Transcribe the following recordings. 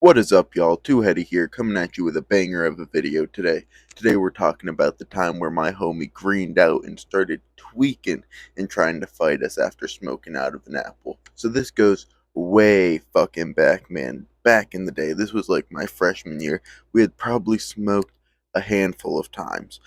What is up, y'all? Two Heady here, coming at you with a banger of a video today. Today we're talking about the time where my homie greened out and started tweaking and trying to fight us after smoking out of an apple. So this goes way fucking back, man. Back in the day, this was like my freshman year. We had probably smoked a handful of times.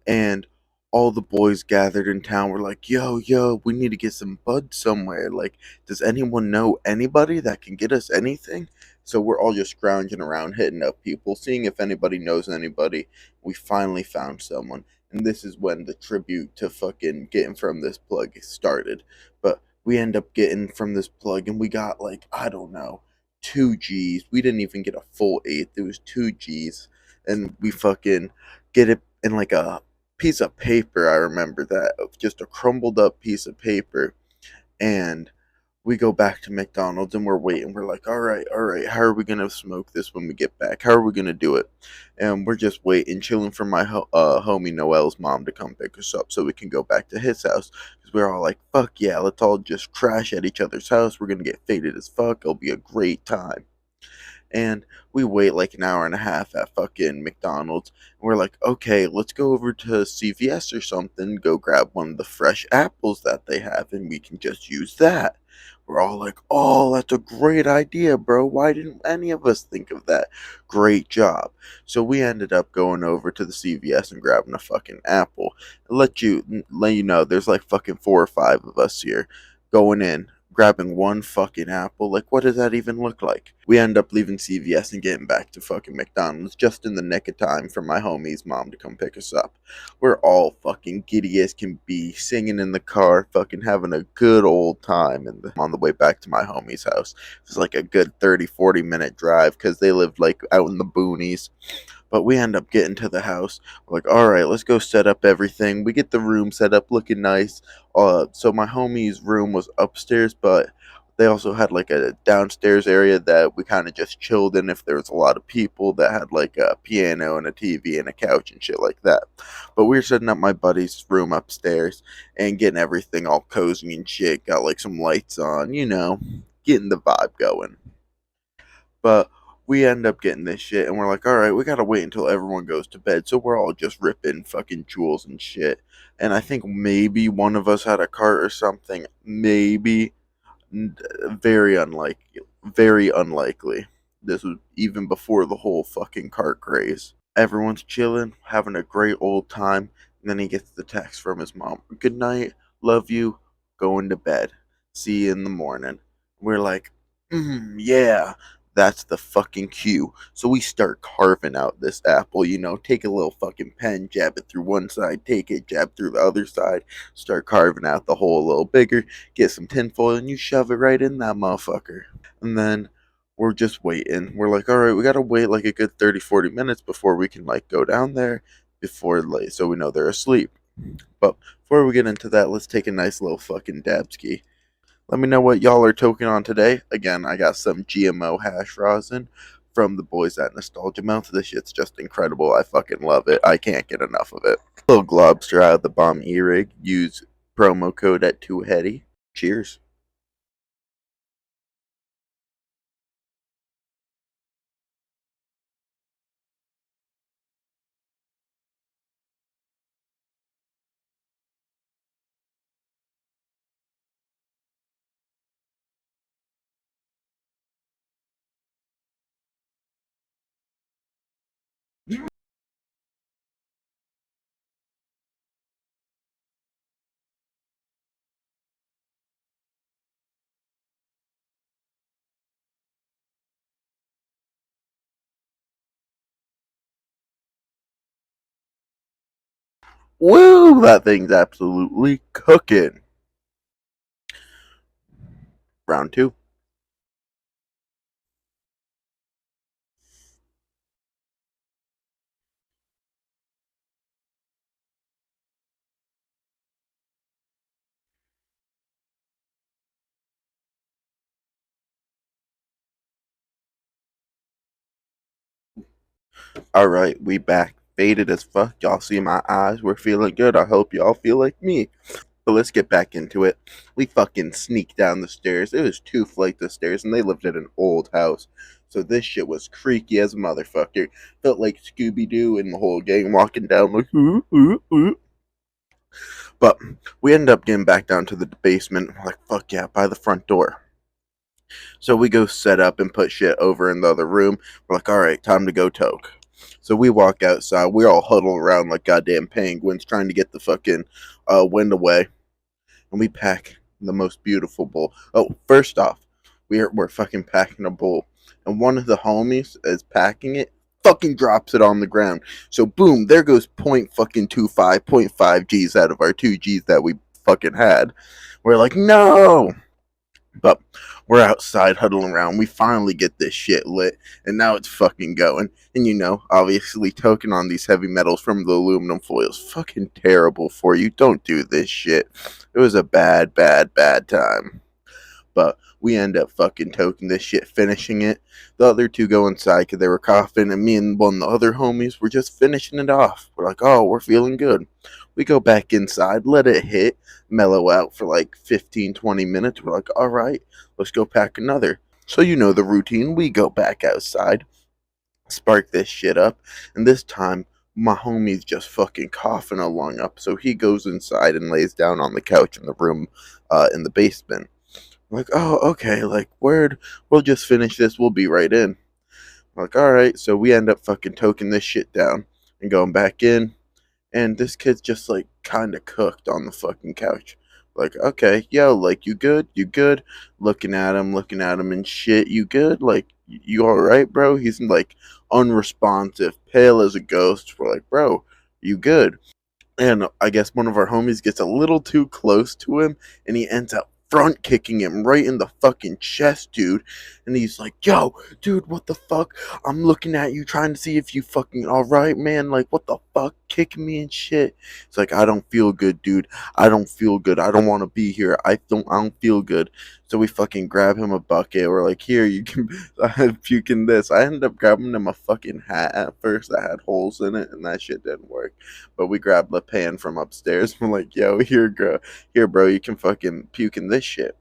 And all the boys gathered in town were like, yo, we need to get some bud somewhere. Like, does anyone know anybody that can get us anything? So we're all just scrounging around, hitting up people, seeing if anybody knows anybody. We finally found someone. And this is when the tribute to fucking getting from this plug started. But we end up getting from this plug and we got like, I don't know, 2 G's. We didn't even get a full eighth. It was 2 G's. And we fucking get it in like a piece of paper. I remember that. Just a crumbled up piece of paper. And we go back to McDonald's and we're waiting. We're like, all right, how are we gonna smoke this when we get back? How are we gonna do it? And we're just waiting, chilling for my homie Noel's mom to come pick us up so we can go back to his house. Because we're all like, fuck yeah, let's all just crash at each other's house. We're gonna get faded as fuck. It'll be a great time. And we wait like an hour and a half at fucking McDonald's. And we're like, okay, let's go over to CVS or something, go grab one of the fresh apples that they have, and we can just use that. We're all like, oh, that's a great idea, bro. Why didn't any of us think of that? Great job. So we ended up going over to the CVS and grabbing a fucking apple. Let you know, there's like fucking 4 or 5 of us here going in, grabbing one fucking apple. Like, what does that even look like? We end up leaving CVS and getting back to fucking McDonald's just in the nick of time for my homie's mom to come pick us up. We're all fucking giddy as can be, singing in the car, fucking having a good old time. And on the way back to my homie's house, it was like a good 30-40 minute drive because they lived like out in the boonies. But we end up getting to the house. We're like, all right, let's go set up everything. We get the room set up looking nice. So my homie's room was upstairs, but they also had like a downstairs area that we kind of just chilled in if there was a lot of people, that had like a piano and a TV and a couch and shit like that. But we were setting up my buddy's room upstairs and getting everything all cozy and shit. Got like some lights on, getting the vibe going. But we end up getting this shit, and we're like, all right, we gotta wait until everyone goes to bed. So we're all just ripping fucking jewels and shit. And I think maybe one of us had a cart or something. Maybe. Very unlikely. Very unlikely. This was even before the whole fucking cart craze. Everyone's chilling, having a great old time. And then he gets the text from his mom. Good night. Love you. Going to bed. See you in the morning. We're like, yeah, that's the fucking cue. So we start carving out this apple, take a little fucking pen, jab it through one side, take it, jab through the other side, start carving out the hole a little bigger, get some tinfoil, and you shove it right in that motherfucker. And then we're just waiting. We're like, all right, we gotta wait like a good 30-40 minutes before we can like go down there before late, so we know they're asleep. But before we get into that, let's take a nice little fucking dab ski. Let me know what y'all are toking on today. Again, I got some GMO hash rosin from the boys at Nostalgia Mouth. This shit's just incredible. I fucking love it. I can't get enough of it. Little globster out of the bomb e-rig. Use promo code at 2heady. Cheers. Woo! That thing's absolutely cooking. Round two. Alright, we back. Faded as fuck. Y'all see my eyes? We're feeling good. I hope y'all feel like me. But let's get back into it. We fucking sneaked down the stairs. It was 2 flights of stairs, and they lived in an old house. So this shit was creaky as a motherfucker. Felt like Scooby Doo and the whole gang walking down like, ooh, ooh, ooh. But we ended up getting back down to the basement. We're like, fuck yeah, by the front door. So we go set up and put shit over in the other room. We're like, all right, time to go toke. So we walk outside. We all huddle around like goddamn penguins trying to get the fucking wind away. And we pack the most beautiful bowl. Oh, first off, we're fucking packing a bowl. And one of the homies is packing it, fucking drops it on the ground. So boom, there goes point fucking 25, point 5 G's out of our 2 G's that we fucking had. We're like, no! But we're outside huddling around. We finally get this shit lit, and now it's fucking going. And obviously, toking on these heavy metals from the aluminum foil is fucking terrible for you. Don't do this shit. It was a bad, bad, bad time. But we end up fucking toking this shit, finishing it. The other two go inside because they were coughing, and me and one of the other homies were just finishing it off. We're like, oh, we're feeling good. We go back inside, let it hit, mellow out for like 15, 20 minutes. We're like, all right, let's go pack another. So you know the routine. We go back outside, spark this shit up, and this time my homie's just fucking coughing a lung up. So he goes inside and lays down on the couch in the room in the basement. Like, oh, okay, like, word, we'll just finish this, we'll be right in. Like, alright, so we end up fucking toking this shit down and going back in, and this kid's just, like, kinda cooked on the fucking couch. Like, okay, yo, like, you good? You good? Looking at him and shit, you good? Like, you alright, bro? He's, like, unresponsive, pale as a ghost. We're like, bro, you good? And I guess one of our homies gets a little too close to him, and he ends up front kicking him right in the fucking chest, dude. And he's like, yo, dude, what the fuck? I'm looking at you trying to see if you fucking alright, man. Like, what the fuck? Kicking me and shit. It's like, I don't feel good, dude. I don't feel good. I don't want to be here. I don't feel good. So we fucking grab him a bucket. We're like, here, you can puke in this. I ended up grabbing him a fucking hat at first that had holes in it, and that shit didn't work. But we grabbed the pan from upstairs. We're like, yo, here, bro, you can fucking puke in this shit.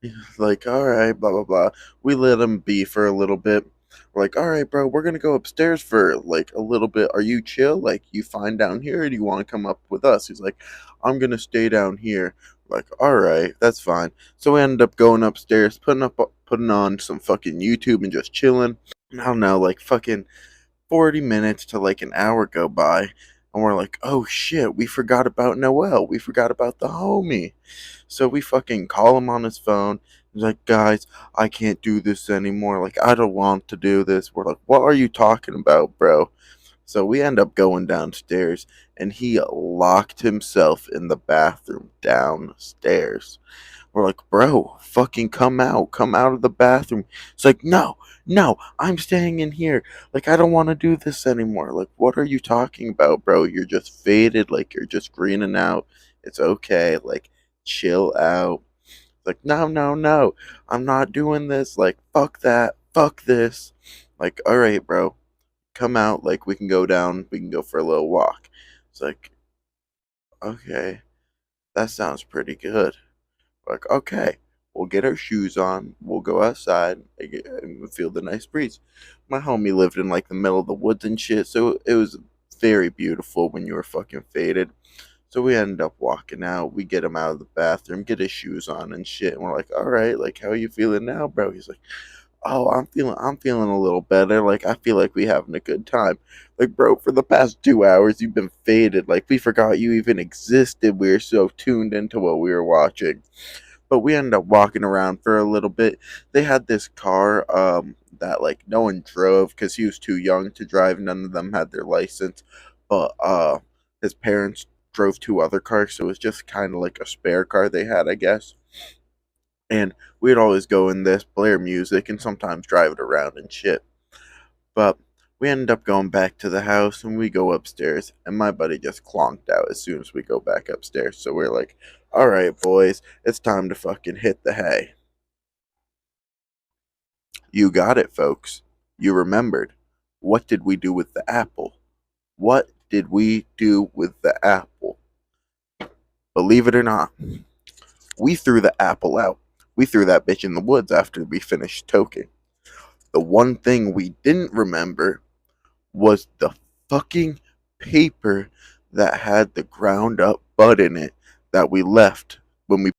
He's like, all right, blah, blah, blah. We let him be for a little bit. We're like, all right, bro, we're going to go upstairs for like a little bit. Are you chill? Like, you fine down here? Or do you want to come up with us? He's like, I'm going to stay down here. We're like, all right, that's fine. So we ended up going upstairs, putting on some fucking YouTube and just chilling. I don't know, like fucking 40 minutes to like an hour go by, and we're like, oh shit, we forgot about Noel. We forgot about the homie. So we fucking call him on his phone. He's like, guys, I can't do this anymore. Like, I don't want to do this. We're like, what are you talking about, bro? So we end up going downstairs, and he locked himself in the bathroom downstairs. We're like, bro, fucking come out of the bathroom. It's like, no, no, I'm staying in here. Like, I don't want to do this anymore. Like, what are you talking about, bro? You're just faded. Like, you're just greening out. It's okay. Like, chill out. Like, no, no, no, I'm not doing this. Like, fuck that. Fuck this. Like, all right, bro, come out. Like, we can go down. We can go for a little walk. It's like, okay, that sounds pretty good. Like, okay, we'll get our shoes on, we'll go outside, and we'll feel the nice breeze. My homie lived in like the middle of the woods and shit, so it was very beautiful when you were fucking faded. So we ended up walking out. We get him out of the bathroom, get his shoes on and shit, and we're like, all right, like, how are you feeling now, bro? He's like, oh, I'm feeling a little better. Like, I feel like we having a good time. Like, bro, for the past 2 hours, you've been faded. Like, we forgot you even existed. We were so tuned into what we were watching. But we ended up walking around for a little bit. They had this car that like no one drove because he was too young to drive. None of them had their license, but his parents drove 2 other cars, so it was just kind of like a spare car they had, I guess. And we'd always go in this, blare music, and sometimes drive it around and shit. But we ended up going back to the house, and we go upstairs, and my buddy just clonked out as soon as we go back upstairs. So we're like, all right, boys, it's time to fucking hit the hay. You got it, folks. You remembered. What did we do with the apple? What did we do with the apple? Believe it or not, we threw the apple out. We threw that bitch in the woods after we finished toking. The one thing we didn't remember was the fucking paper that had the ground up bud in it that we left when we